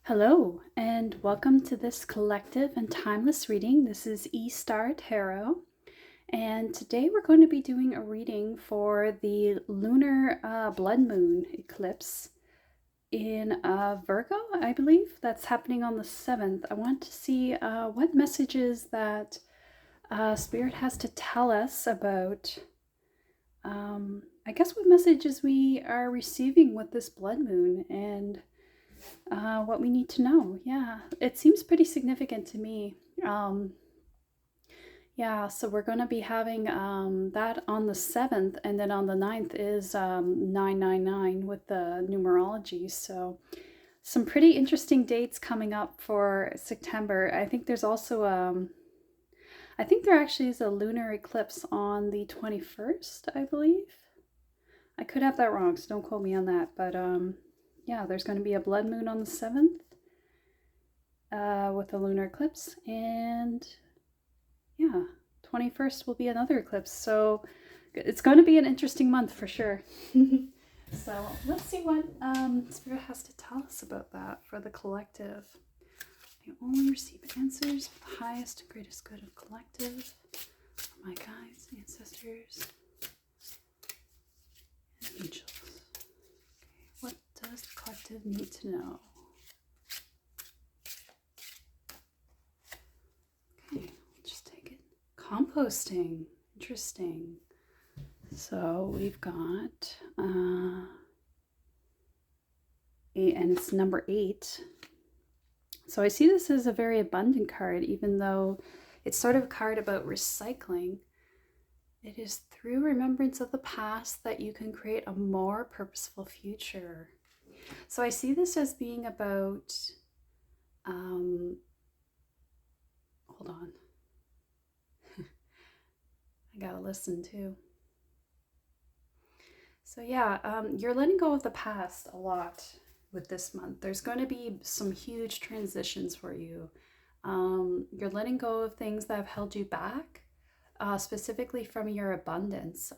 Hello, and welcome to this collective and timeless reading. This is E-Star Tarot, and today we're going to be doing a reading for the lunar blood moon eclipse in Virgo, I believe. That's happening on the 7th. I want to see what messages that Spirit has to tell us about, I guess, what messages we are receiving with this blood moon and what we need to know. Yeah, it seems pretty significant to me. Yeah, so we're going to be having that on the 7th, and then on the 9th is 999 with the numerology. So some pretty interesting dates coming up for September. I think there's also, I think there actually is a lunar eclipse on the 21st, I believe. I could have that wrong, so don't quote me on that. But yeah, there's going to be a blood moon on the 7th with a lunar eclipse, and yeah, 21st will be another eclipse. So it's going to be an interesting month for sure. So let's see what Spirit has to tell us about that for the collective. I only receive answers for the highest and greatest good of collective, my guides, ancestors, and angels. Okay, what does the collective need to know? Okay, we'll just take it. Composting. Interesting. So we've got, and it's number 8. So I see this as a very abundant card, even though it's sort of a card about recycling. It is through remembrance of the past that you can create a more purposeful future. So I see this as being about, hold on. I gotta listen too. So yeah, you're letting go of the past a lot with this month. There's going to be some huge transitions for you. You're letting go of things that have held you back, specifically from your abundance.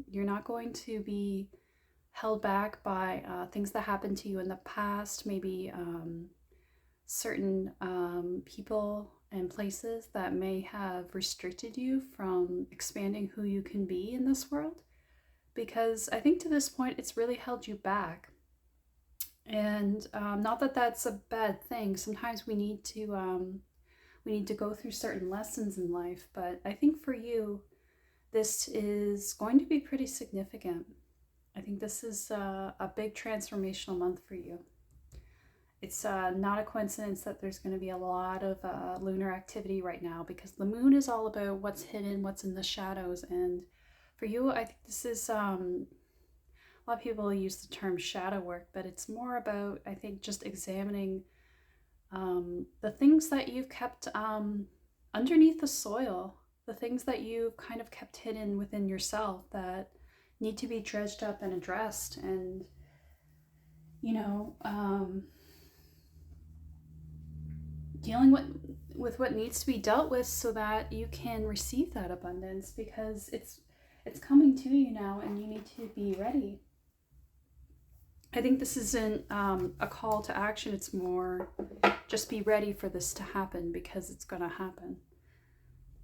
You're not going to be held back by things that happened to you in the past, maybe certain people and places that may have restricted you from expanding who you can be in this world. Because I think to this point, it's really held you back. And not that that's a bad thing. Sometimes we need to go through certain lessons in life. But I think for you, this is going to be pretty significant. I think this is a big transformational month for you. It's not a coincidence that there's going to be a lot of lunar activity right now, because the moon is all about what's hidden, what's in the shadows. And for you, I think this is, a lot of people use the term shadow work, but it's more about, I think, just examining the things that you've kept underneath the soil, the things that you've kind of kept hidden within yourself that need to be dredged up and addressed. And, you know, dealing with what needs to be dealt with so that you can receive that abundance, because it's coming to you now and you need to be ready. I think this isn't a call to action. It's more just be ready for this to happen, because it's going to happen.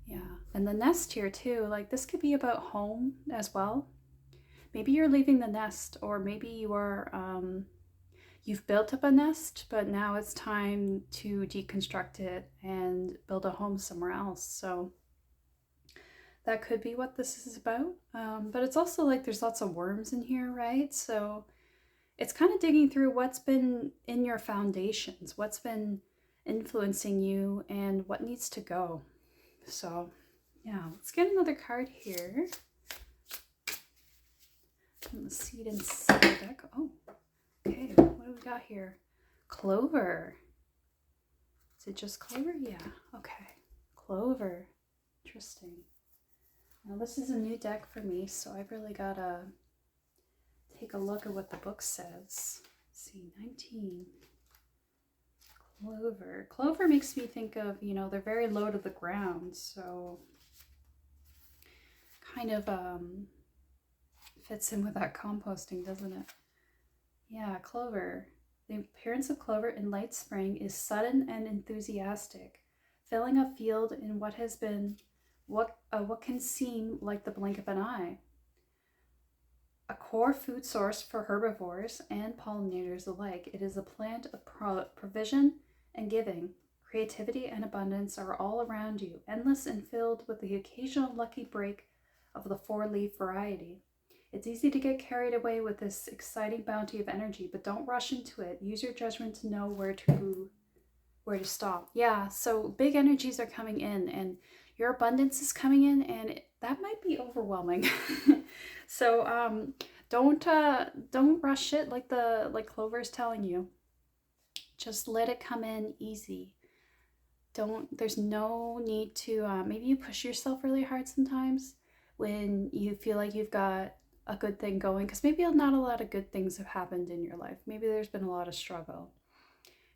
Yeah. And the nest here too, like this could be about home as well. Maybe you're leaving the nest, or maybe you are, you've built up a nest, but now it's time to deconstruct it and build a home somewhere else. So that could be what this is about. But it's also like there's lots of worms in here, right? So it's kind of digging through what's been in your foundations, what's been influencing you, and what needs to go. So yeah, let's get another card here. From the Seed and Seal deck. Oh, okay, what do we got here? Clover. Is it just clover? Yeah, okay. Clover. Interesting. Now this is a new deck for me, so I've really got to take a look at what the book says. Let's see, 19. Clover. Clover makes me think of, they're very low to the ground, so kind of fits in with that composting, doesn't it? Yeah, clover. The appearance of clover in late spring is sudden and enthusiastic, filling a field in what can seem like the blink of an eye. A core food source for herbivores and pollinators alike, it is a plant of provision and giving. Creativity and abundance are all around you, endless and filled with the occasional lucky break of the four-leaf variety. It's easy to get carried away with this exciting bounty of energy, but don't rush into it. Use your judgment to know where to stop. Yeah, so big energies are coming in, and your abundance is coming in, and that might be overwhelming. So don't rush it like Clover's telling you. Just let it come in easy. There's no need to maybe you push yourself really hard sometimes when you feel like you've got a good thing going, because maybe not a lot of good things have happened in your life. Maybe there's been a lot of struggle.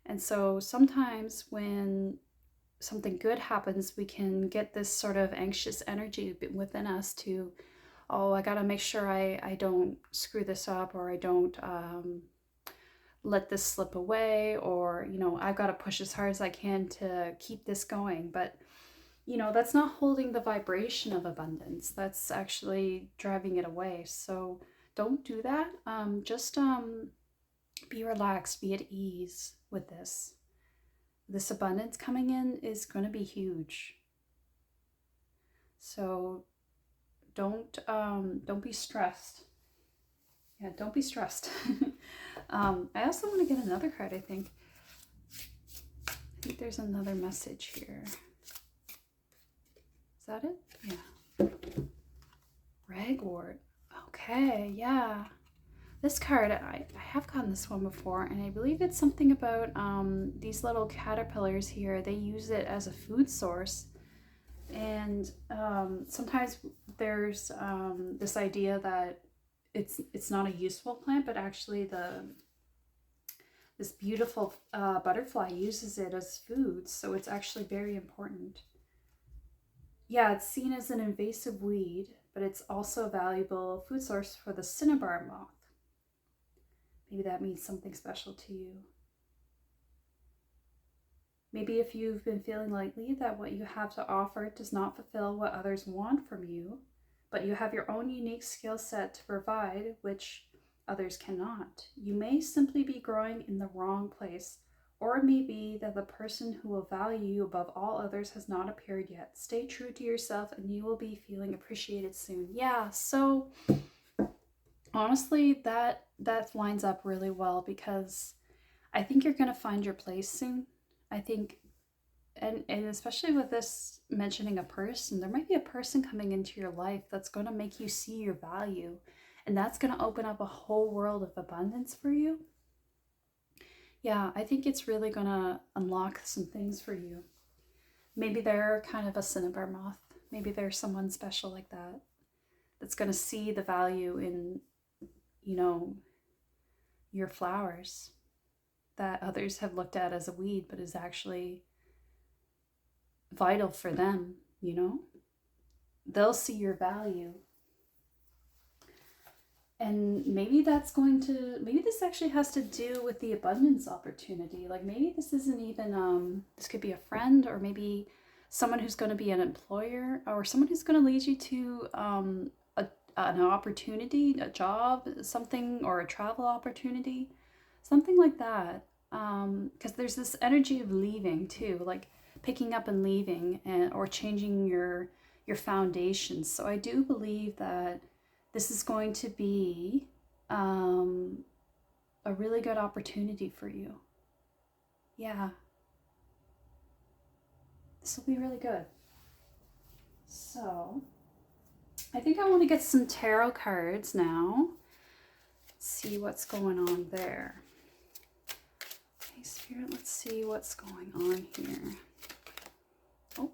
And so sometimes when something good happens, we can get this sort of anxious energy within us to, oh, I gotta make sure I don't screw this up, or I don't let this slip away, or, I've got to push as hard as I can to keep this going. But, that's not holding the vibration of abundance. That's actually driving it away. So don't do that. Just be relaxed, be at ease with this. This abundance coming in is going to be huge. So don't be stressed. Yeah, don't be stressed. I also want to get another card, I think. I think there's another message here. Is that it? Yeah. Ragwort. Okay, yeah. This card, I have gotten this one before, and I believe it's something about these little caterpillars here. They use it as a food source. And sometimes there's this idea that it's not a useful plant, but actually this beautiful butterfly uses it as food, so it's actually very important. Yeah, it's seen as an invasive weed, but it's also a valuable food source for the cinnabar moth. Maybe that means something special to you. Maybe if you've been feeling lately that what you have to offer does not fulfill what others want from you, but you have your own unique skill set to provide, which others cannot. You may simply be growing in the wrong place, or it may be that the person who will value you above all others has not appeared yet. Stay true to yourself and you will be feeling appreciated soon. Yeah, so honestly, that lines up really well, because I think you're going to find your place soon. I think, and especially with this mentioning a person, there might be a person coming into your life that's going to make you see your value, and that's going to open up a whole world of abundance for you. Yeah, I think it's really going to unlock some things for you. Maybe they're kind of a cinnabar moth. Maybe there's someone special like that that's going to see the value in, your flowers that others have looked at as a weed, but is actually vital for them. They'll see your value. And maybe maybe this actually has to do with the abundance opportunity. Like maybe this isn't even, this could be a friend, or maybe someone who's going to be an employer, or someone who's going to lead you to an opportunity, a job, something, or a travel opportunity, something like that. Because there's this energy of leaving too, like picking up and leaving, or changing your foundations. So I do believe that this is going to be a really good opportunity for you. Yeah. This will be really good. So, I think I want to get some tarot cards now. Let's see what's going on there. Okay, Spirit, let's see what's going on here. Oh.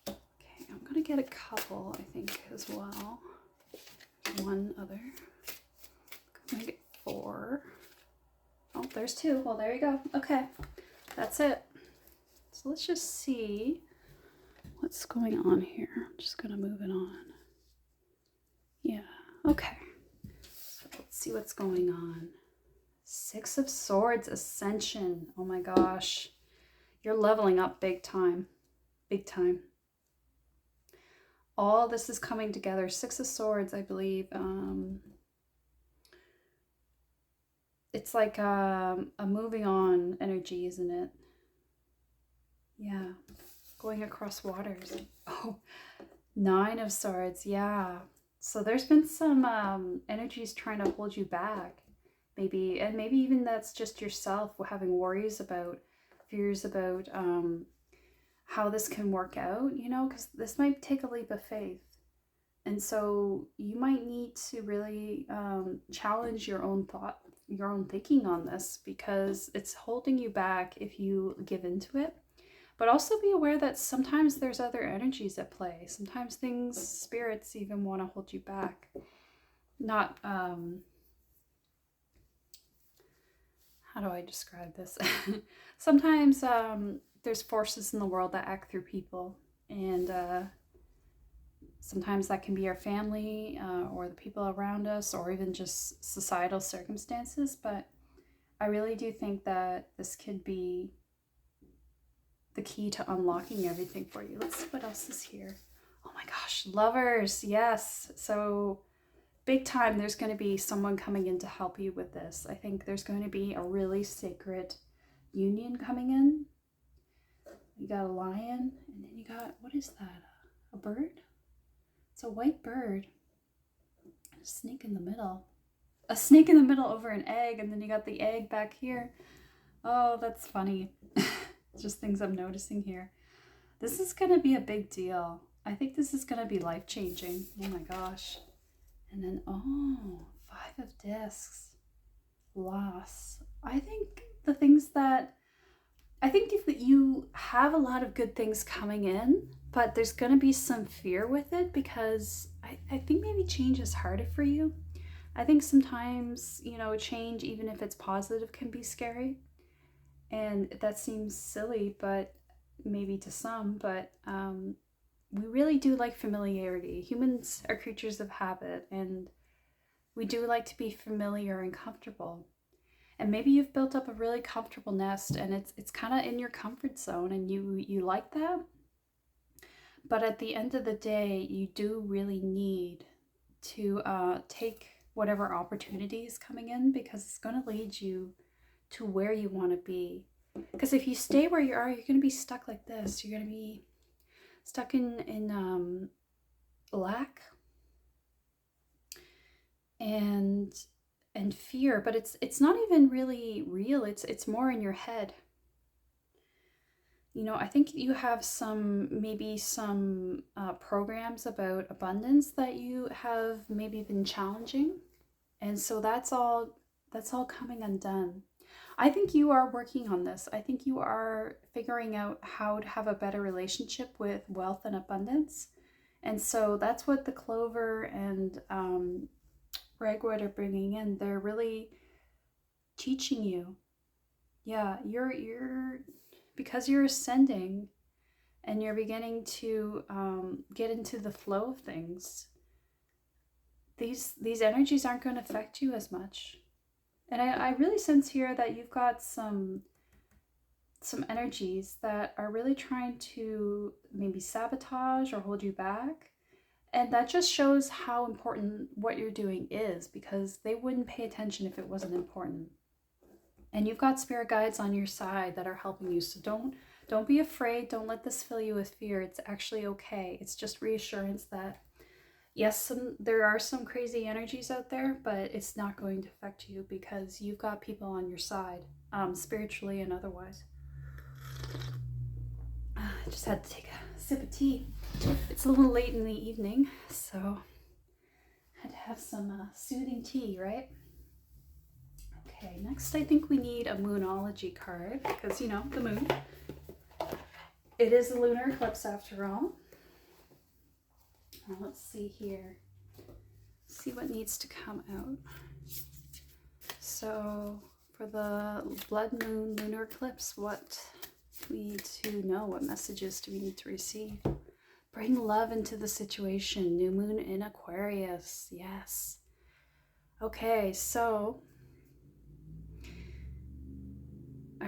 Okay, I'm going to get a couple, I think, as well. One other. I'm going to get 4. Oh, there's 2. Well, there you go. Okay, that's it. So let's just see what's going on here. I'm just going to move it on. Yeah, okay. So let's see what's going on. Six of Swords, Ascension. Oh my gosh. You're leveling up big time. Big time. All this is coming together. Six of Swords, I believe. It's like a moving on energy, isn't it? Yeah. Going across waters. Oh, Nine of Swords. Yeah. So there's been some energies trying to hold you back. Maybe, and maybe even that's just yourself having worries about, fears about how this can work out, you know, because this might take a leap of faith. And so you might need to really challenge your own thought, your own thinking on this, because it's holding you back if you give into it. But also be aware that sometimes there's other energies at play. Sometimes things, spirits even want to hold you back. Not, how do I describe this? Sometimes there's forces in the world that act through people. And sometimes that can be our family or the people around us, or even just societal circumstances. But I really do think that this could be the key to unlocking everything for you. Let's see what else is here. Oh my gosh, Lovers. Yes. So big time, there's going to be someone coming in to help you with this. I think there's going to be a really sacred union coming in. You got a lion, and then you got, what is that? A bird? It's a white bird. A snake in the middle. A snake in the middle over an egg, and then you got the egg back here. Oh, that's funny. Just things I'm noticing here. This is going to be a big deal. I think this is going to be life-changing. Oh my gosh. And then, oh, Five of Discs. Loss. I think the things that, I think if you have a lot of good things coming in, but there's going to be some fear with it, because I think maybe change is harder for you. I think sometimes, you know, change, even if it's positive, can be scary. And that seems silly, but maybe to some, but we really do like familiarity. Humans are creatures of habit, and we do like to be familiar and comfortable. And maybe you've built up a really comfortable nest, and it's kind of in your comfort zone, and you like that. But at the end of the day, you do really need to take whatever opportunity is coming in, because it's going to lead you to where you want to be. Because if you stay where you are, you're going to be stuck like this. You're going to be stuck in lack and fear. But it's not even really real. It's more in your head. You know, I think you have maybe some programs about abundance that you have maybe been challenging, and so that's all coming undone. I think you are working on this. I think you are figuring out how to have a better relationship with wealth and abundance. And so that's what the clover and ragwood are bringing in. They're really teaching you. Yeah, you're because you're ascending and you're beginning to get into the flow of things. These energies aren't going to affect you as much. And I really sense here that you've got some energies that are really trying to maybe sabotage or hold you back. And that just shows how important what you're doing is, because they wouldn't pay attention if it wasn't important. And you've got spirit guides on your side that are helping you. So don't be afraid. Don't let this fill you with fear. It's actually okay. It's just reassurance that yes, there are some crazy energies out there, but it's not going to affect you, because you've got people on your side, spiritually and otherwise. I just had to take a sip of tea. It's a little late in the evening, so I had to have some soothing tea, right? Okay, next I think we need a Moonology card, because, you know, the moon. It is a lunar eclipse after all. Let's see here. See what needs to come out. So for the blood moon lunar eclipse, what do we need to know? What messages do we need to receive? Bring love into the situation. New moon in Aquarius. Yes. Okay, so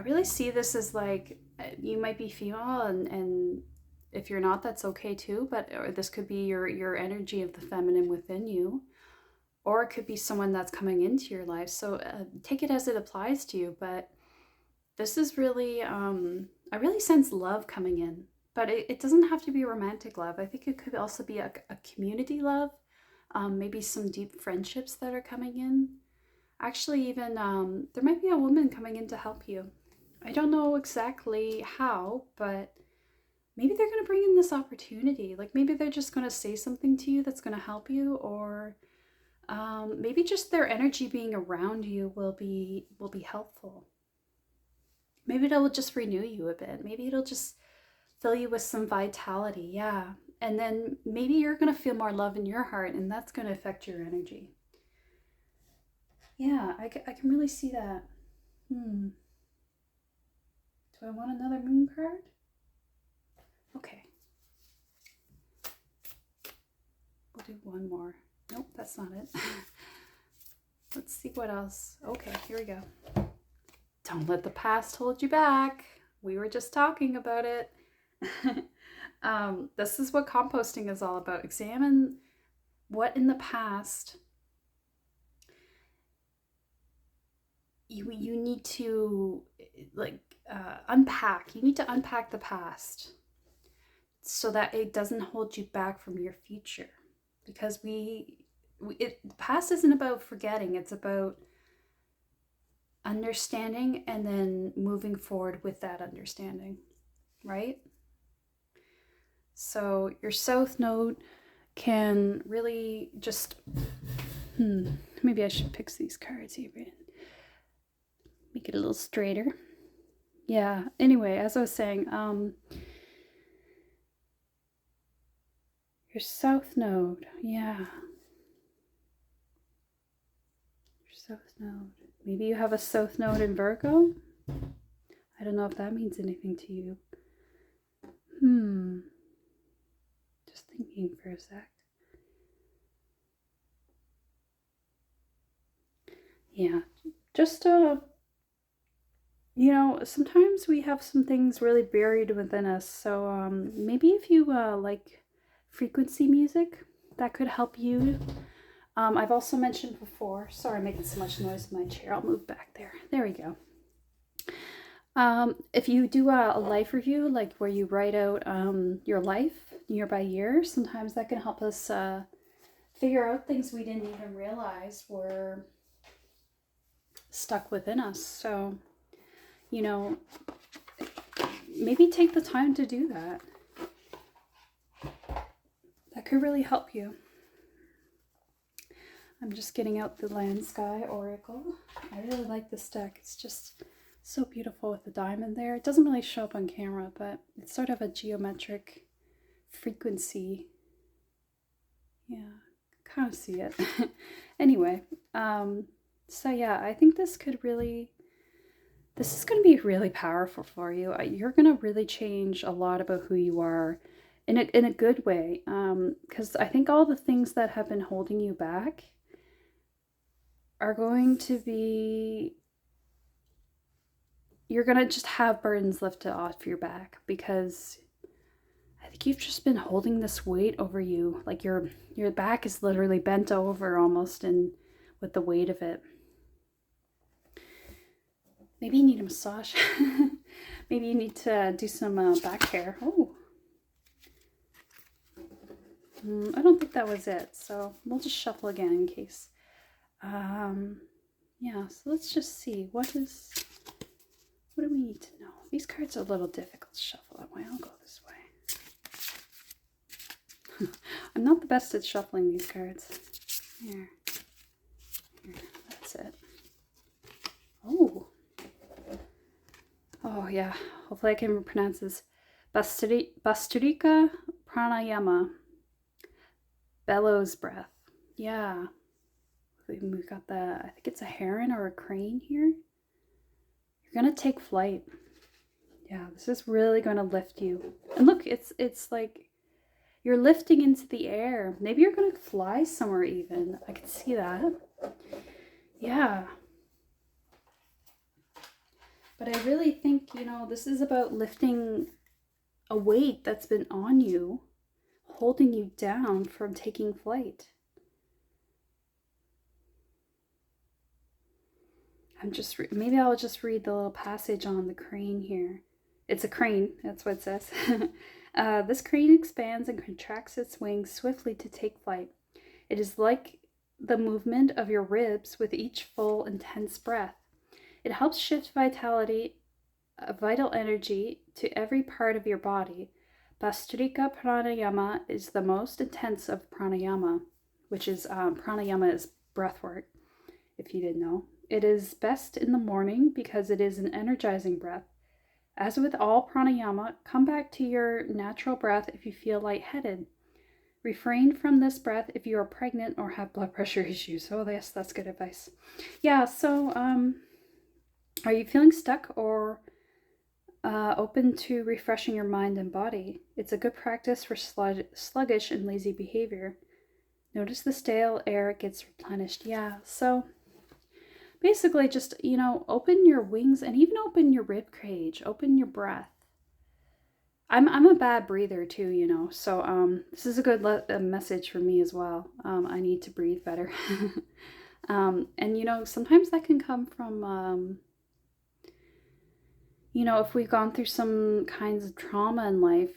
really see this as like you might be female, and if you're not, that's okay too. But or this could be your energy of the feminine within you, or it could be someone that's coming into your life. So take it as it applies to you. But this is really, I really sense love coming in, but it doesn't have to be romantic love. I think it could also be a community love, maybe some deep friendships that are coming in. Actually, even there might be a woman coming in to help you. I don't know exactly how, but maybe they're going to bring in this opportunity. Like maybe they're just going to say something to you that's going to help you, or maybe just their energy being around you will be helpful. Maybe it'll just renew you a bit. Maybe it'll just fill you with some vitality. Yeah. And then maybe you're going to feel more love in your heart, and that's going to affect your energy. Yeah, I can really see that. Do I want another moon card? Okay. We'll do one more. Nope, that's not it. Let's see what else. Okay, here we go. Don't let the past hold you back. We were just talking about it. This is what composting is all about. Examine what in the past you need to unpack. You need to unpack the past so that it doesn't hold you back from your future. Because the past isn't about forgetting. It's about understanding and then moving forward with that understanding, right? So your south node can really just, maybe I should fix these cards here, make it a little straighter. Yeah, anyway, as I was saying, your south node, yeah. Your south node. Maybe you have a south node in Virgo. I don't know if that means anything to you. Just thinking for a sec. Yeah, just sometimes we have some things really buried within us. So maybe if you like frequency music, that could help you. I've also mentioned before, sorry I'm making so much noise in my chair, I'll move back there. There we go. If you do a life review, like where you write out your life year by year, sometimes that can help us figure out things we didn't even realize were stuck within us. So, maybe take the time to do that. That could really help you. I'm just getting out the Land Sky Oracle. I really like this deck. It's just so beautiful with the diamond there. It doesn't really show up on camera, but it's sort of a geometric frequency. Yeah, kind of see it. Anyway, so yeah, I think this is going to be really powerful for you. You're going to really change a lot about who you are in a good way. Because I think all the things that have been holding you back are going to be, you're going to just have burdens lifted off your back, because I think you've just been holding this weight over you. Like your back is literally bent over almost, and with the weight of it. Maybe you need a massage. Maybe you need to do some back care. Oh. I don't think that was it. So we'll just shuffle again in case. Yeah, so let's just see. What do we need to know? These cards are a little difficult to shuffle that way. I'll go this way. I'm not the best at shuffling these cards. Here, that's it. Oh yeah, hopefully I can pronounce this. Bastrika Pranayama. Bellows breath. Yeah. We've got I think it's a heron or a crane here. You're going to take flight. Yeah, this is really going to lift you. And look, it's like you're lifting into the air. Maybe you're going to fly somewhere even. I can see that. Yeah. But I really think, this is about lifting a weight that's been on you, holding you down from taking flight. Maybe I'll just read the little passage on the crane here. It's a crane, that's what it says. This crane expands and contracts its wings swiftly to take flight. It is like the movement of your ribs with each full, intense breath. It helps shift vital energy to every part of your body. Bastrika pranayama is the most intense of pranayama, which is pranayama is breath work, if you didn't know. It is best in the morning because it is an energizing breath. As with all pranayama, come back to your natural breath if you feel lightheaded. Refrain from this breath if you are pregnant or have blood pressure issues. Oh, yes, that's good advice. Yeah, so are you feeling stuck or open to refreshing your mind and body? It's a good practice for sluggish and lazy behavior. Notice the stale air gets replenished. Yeah, so basically just, open your wings and even open your rib cage, open your breath. I'm a bad breather too, so this is a good message for me as well. I need to breathe better. And, sometimes that can come from, if we've gone through some kinds of trauma in life,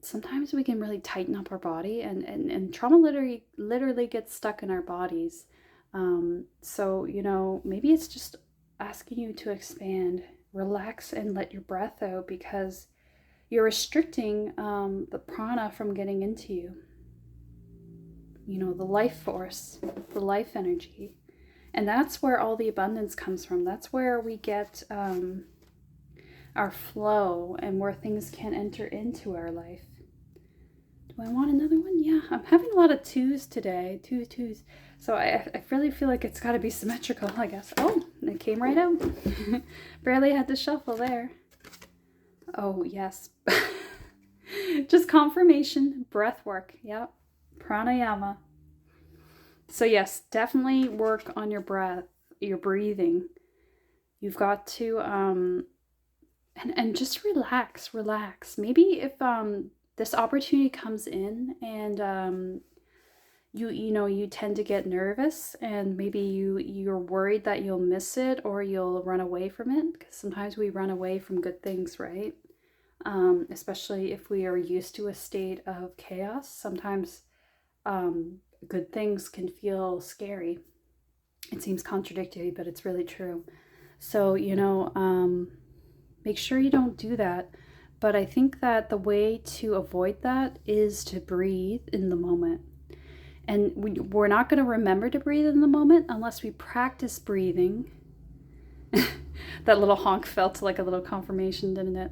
sometimes we can really tighten up our body and trauma literally gets stuck in our bodies. So, maybe it's just asking you to expand, relax, and let your breath out because you're restricting the prana from getting into you. The life force, the life energy. And that's where all the abundance comes from. That's where we get our flow and where things can enter into our life. Do I want another one? Yeah, I'm having a lot of twos today. Twos. So I really feel like it's got to be symmetrical, I guess. Oh, it came right out. Barely had to shuffle there. Oh, yes. Just confirmation. Breath work. Yep. Pranayama. So yes, definitely work on your breath, your breathing. You've got to and just relax. Maybe if this opportunity comes in and you tend to get nervous and maybe you're worried that you'll miss it or you'll run away from it, because sometimes we run away from good things, right? Especially if we are used to a state of chaos. Sometimes good things can feel scary. It seems contradictory, but it's really true. So, make sure you don't do that. But I think that the way to avoid that is to breathe in the moment. And we're not going to remember to breathe in the moment unless we practice breathing. That little honk felt like a little confirmation, didn't it?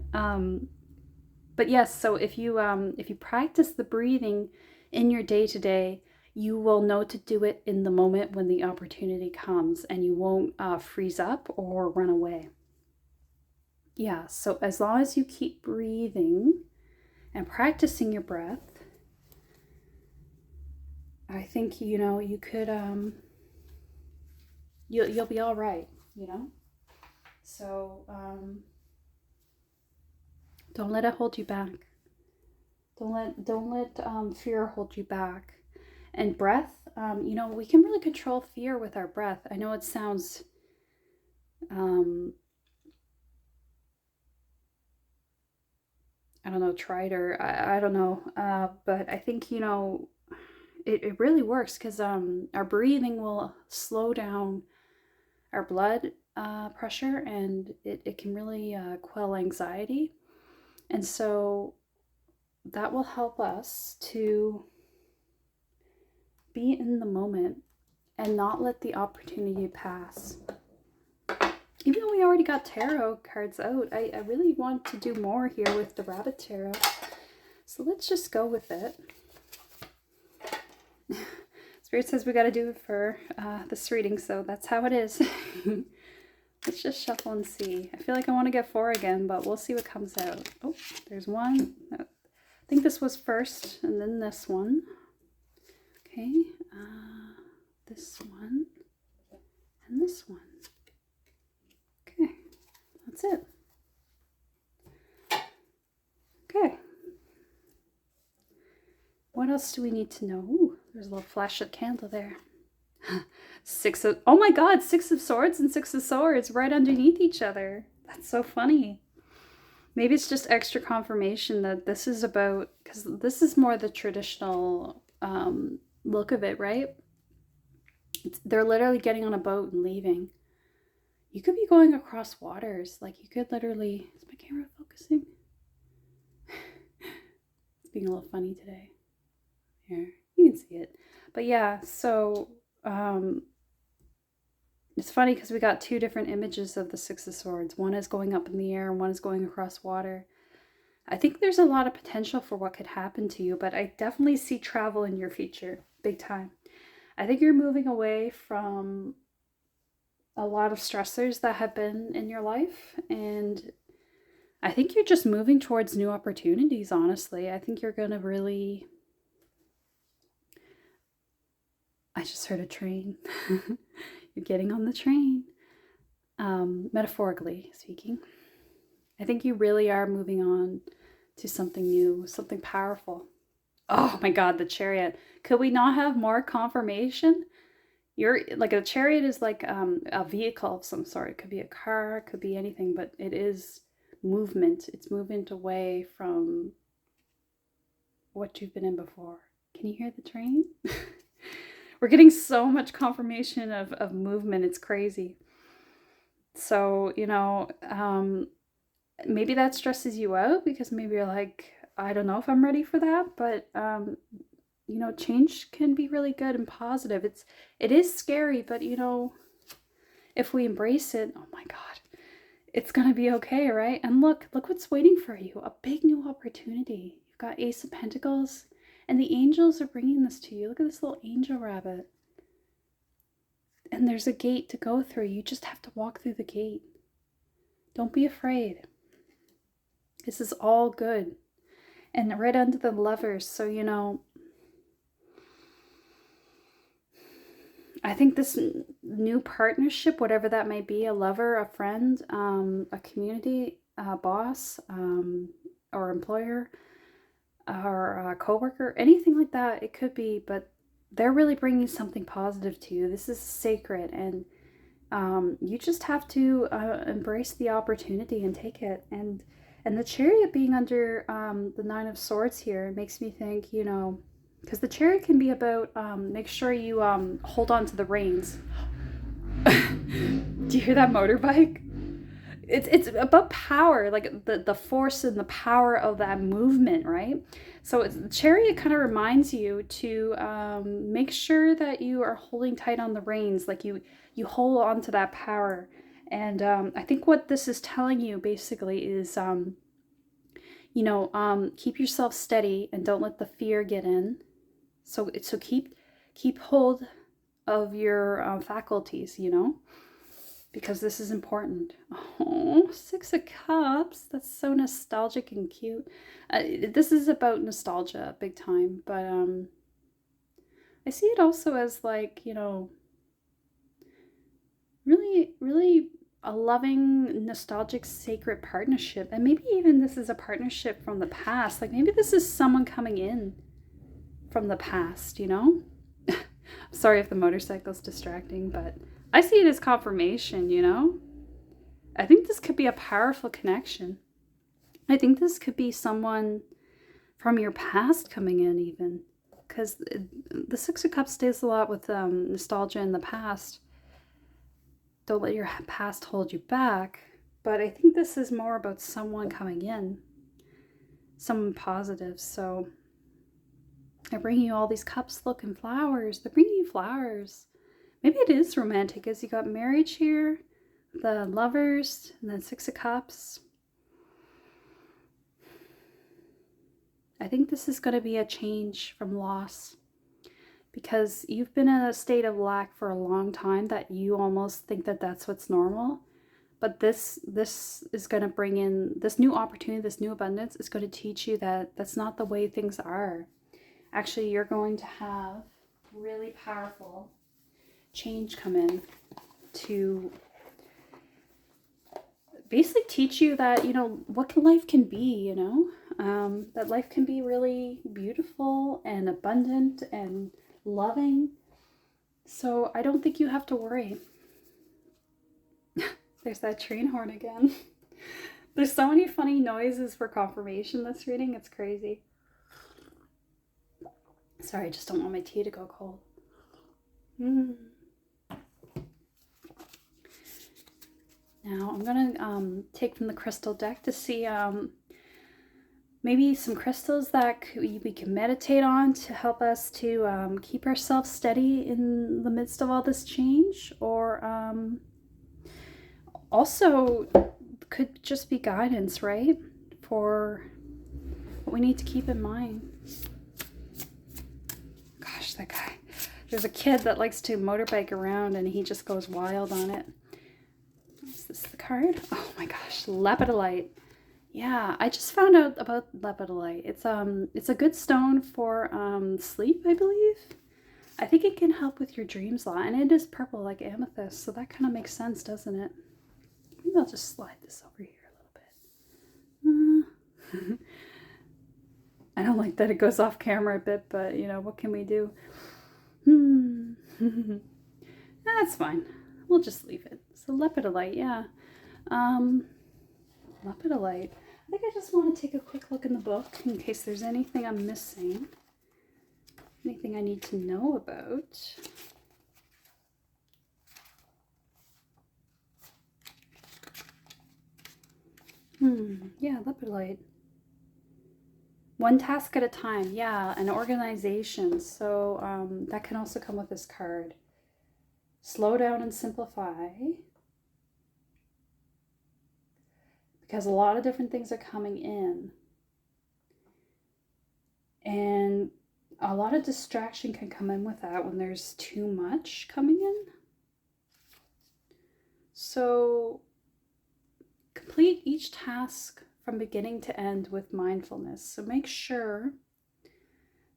But yes, so if you practice the breathing in your day-to-day, you will know to do it in the moment when the opportunity comes, and you won't freeze up or run away. Yeah, so as long as you keep breathing and practicing your breath, I think, you could, you'll be all right, So, don't let it hold you back. Don't let fear hold you back. And breath, we can really control fear with our breath. I know it sounds, I don't know, tried or I don't know. But I think, it really works because our breathing will slow down our blood pressure and it can really quell anxiety. And so that will help us to be in the moment and not let the opportunity pass. Even though we already got tarot cards out, I really want to do more here with the rabbit tarot. So let's just go with it. Spirit says we got to do it for this reading, so that's how it is. Let's just shuffle and see. I feel like I want to get 4 again, but we'll see what comes out. Oh, there's one. I think this was first, and then this one. Okay, this one, and this one. Okay, what else do we need to know? Ooh, there's a little flashlit candle there. Oh my God, 6 of Swords and 6 of Swords right underneath each other. That's so funny. Maybe it's just extra confirmation that this is about, because this is more the traditional look of it, right? They're literally getting on a boat and leaving. You could be going across waters. Like you could literally, is my camera focusing? It's being a little funny today. Here, you can see it. But yeah, so it's funny because we got 2 different images of the 6 of Swords. One is going up in the air and one is going across water. I think there's a lot of potential for what could happen to you, but I definitely see travel in your future, big time. I think you're moving away from a lot of stressors that have been in your life, and I think you're just moving towards new opportunities, honestly. I think you're going to really... I just heard a train. You're getting on the train. Metaphorically speaking. I think you really are moving on to something new, something powerful. Oh my God, the Chariot. Could we not have more confirmation? You're like, a chariot is like a vehicle of some sort. It could be a car, it could be anything, but it is movement. It's movement away from what you've been in before. Can you hear the train? We're getting so much confirmation of movement. It's crazy. So, you know, maybe that stresses you out because maybe you're like, I don't know if I'm ready for that, but you know, change can be really good and positive. It is scary, but you know, if we embrace it, oh my God, it's gonna be okay, right? And look what's waiting for you, a big new opportunity. You've got Ace of Pentacles, and the angels are bringing this to you. Look at this little angel rabbit. And there's a gate to go through. You just have to walk through the gate. Don't be afraid. This is all good. And right under the Lovers, so you know, I think this new partnership, whatever that may be, a lover, a friend, a community, a boss, or employer, or a coworker, anything like that, it could be, but they're really bringing something positive to you. This is sacred, and you just have to embrace the opportunity and take it. And the Chariot being under the 9 of Swords here makes me think, you know, because the Chariot can be about make sure you hold on to the reins. Do you hear that motorbike? It's about power, like the force and the power of that movement, right? So the Chariot kind of reminds you to make sure that you are holding tight on the reins, like you hold on to that power. And I think what this is telling you basically is, you know, keep yourself steady and don't let the fear get in. So keep hold of your faculties, you know, because this is important. Oh, 6 of Cups. That's so nostalgic and cute. This is about nostalgia big time, but I see it also as like, you know, really, really a loving, nostalgic, sacred partnership. And maybe even this is a partnership from the past. Like maybe this is someone coming in from the past, you know? Sorry if the motorcycle's distracting, but I see it as confirmation, you know? I think this could be a powerful connection. I think this could be someone from your past coming in even. Because the 6 of Cups deals a lot with nostalgia in the past. Don't let your past hold you back. But I think this is more about someone coming in. Someone positive. So I bring you all these cups. Look, and flowers. They're bringing you flowers. Maybe it is romantic as you got marriage here. The Lovers. And then 6 of Cups. I think this is going to be a change from loss. Because you've been in a state of lack for a long time that you almost think that that's what's normal. But this is going to bring in this new opportunity, this new abundance is going to teach you that that's not the way things are. Actually, you're going to have really powerful change come in to basically teach you that, you know, what life can be, you know. that life can be really beautiful and abundant and loving. So I don't think you have to worry. There's that train horn again. There's so many funny noises for confirmation this reading. It's crazy. Sorry, I just don't want my tea to go cold. Now I'm gonna take from the crystal deck to see maybe some crystals that we can meditate on to help us to keep ourselves steady in the midst of all this change, or also could just be guidance, right, for what we need to keep in mind. Gosh, that guy. There's a kid that likes to motorbike around and he just goes wild on it. Is this the card? Oh my gosh, lepidolite. Yeah, I just found out about lepidolite. It's a good stone for sleep, I believe. I think it can help with your dreams a lot, and it is purple like amethyst, so that kind of makes sense, doesn't it? Maybe I'll just slide this over here a little bit. I don't like that it goes off camera a bit, but you know, what can we do? That's fine. We'll just leave it. So lepidolite, yeah. Lepidolite. I think I just want to take a quick look in the book in case there's anything I'm missing. Anything I need to know about. Yeah, lepidolite. One task at a time. Yeah, an organization. So that can also come with this card. Slow down and simplify. Because a lot of different things are coming in. And a lot of distraction can come in with that when there's too much coming in. So complete each task from beginning to end with mindfulness. So make sure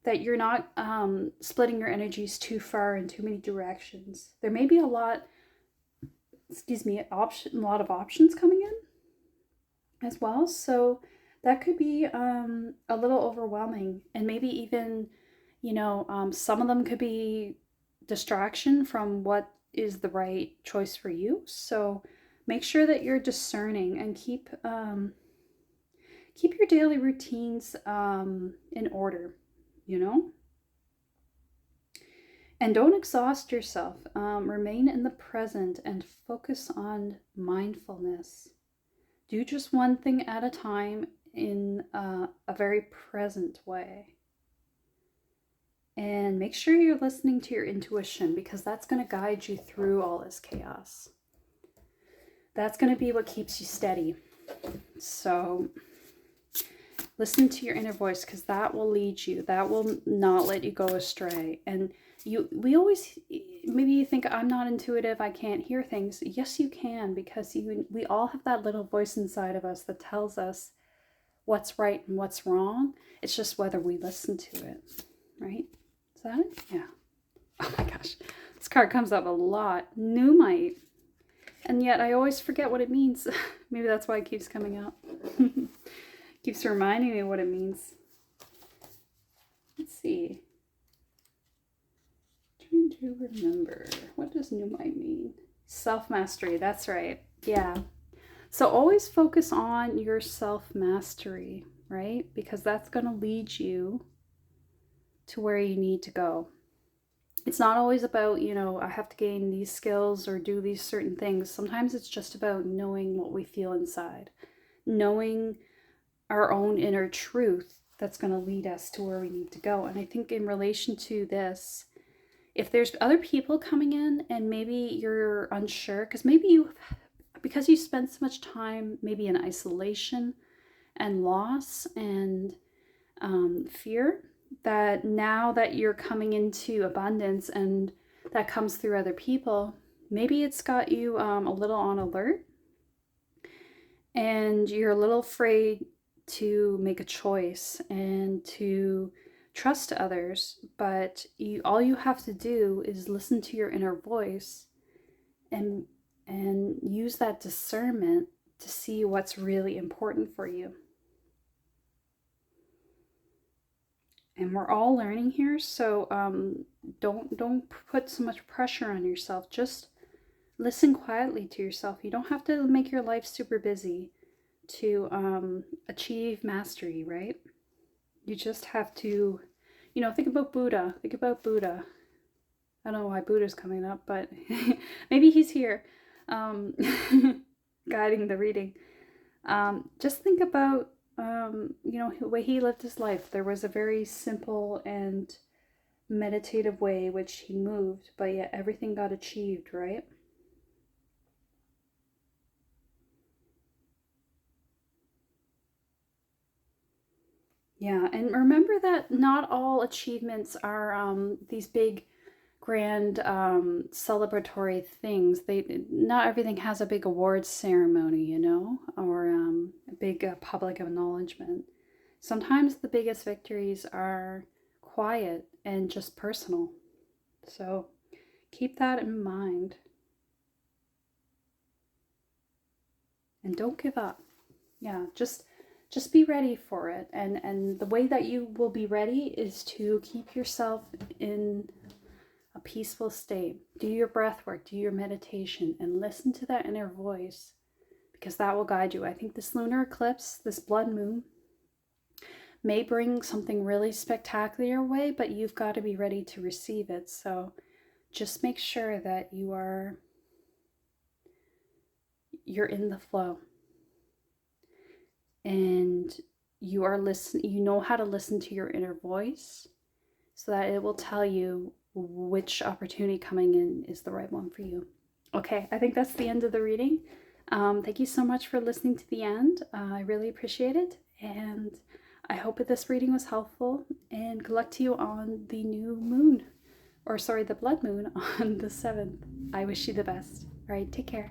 that you're not splitting your energies too far in too many directions. There may be a lot of options coming in as well. So that could be a little overwhelming, and maybe even, some of them could be distraction from what is the right choice for you. So make sure that you're discerning and keep your daily routines in order, And don't exhaust yourself. Remain in the present and focus on mindfulness. Do just one thing at a time in a very present way. And make sure you're listening to your intuition, because that's going to guide you through all this chaos. That's going to be what keeps you steady. So listen to your inner voice, because that will lead you. That will not let you go astray. And maybe you think, I'm not intuitive, I can't hear things. Yes, you can, because we all have that little voice inside of us that tells us what's right and what's wrong. It's just whether we listen to it, right? Is that it? Yeah. Oh my gosh. This card comes up a lot. Pneumite. And yet I always forget what it means. Maybe that's why it keeps coming up. Keeps reminding me what it means. Let's see. Trying to remember. What does pneumite mean? Self-mastery. That's right. Yeah. So always focus on your self-mastery, right? Because that's going to lead you to where you need to go. It's not always about, I have to gain these skills or do these certain things. Sometimes it's just about knowing what we feel inside, knowing our own inner truth that's going to lead us to where we need to go. And I think in relation to this, if there's other people coming in and maybe you're unsure, because you spend so much time maybe in isolation and loss and fear, that now that you're coming into abundance and that comes through other people, maybe it's got you a little on alert and you're a little afraid to make a choice and to trust others. But all you have to do is listen to your inner voice and use that discernment to see what's really important for you. And we're all learning here, so don't put so much pressure on yourself. Just listen quietly to yourself. You don't have to make your life super busy to achieve mastery, right? You just have to, think about Buddha. Think about Buddha. I don't know why Buddha's coming up, but maybe he's here, um, guiding the reading. Just think about, the way he lived his life. There was a very simple and meditative way which he moved, but yet everything got achieved, right? Yeah, and remember that not all achievements are these big, grand, celebratory things. Not everything has a big awards ceremony, or a big public acknowledgement. Sometimes the biggest victories are quiet and just personal. So keep that in mind and don't give up. Yeah, just be ready for it. And the way that you will be ready is to keep yourself in a peaceful state. Do your breath work, do your meditation, and listen to that inner voice, because that will guide you. I think this lunar eclipse, this blood moon, may bring something really spectacular your way, but you've got to be ready to receive it. So just make sure that you're in the flow, and you know how to listen to your inner voice, so that it will tell you which opportunity coming in is the right one for you. Okay, I think that's the end of the reading. Thank you so much for listening to the end. I really appreciate it, and I hope that this reading was helpful, and good luck to you on the new moon, or sorry, the blood moon on the 7th. I wish you the best. All right, take care.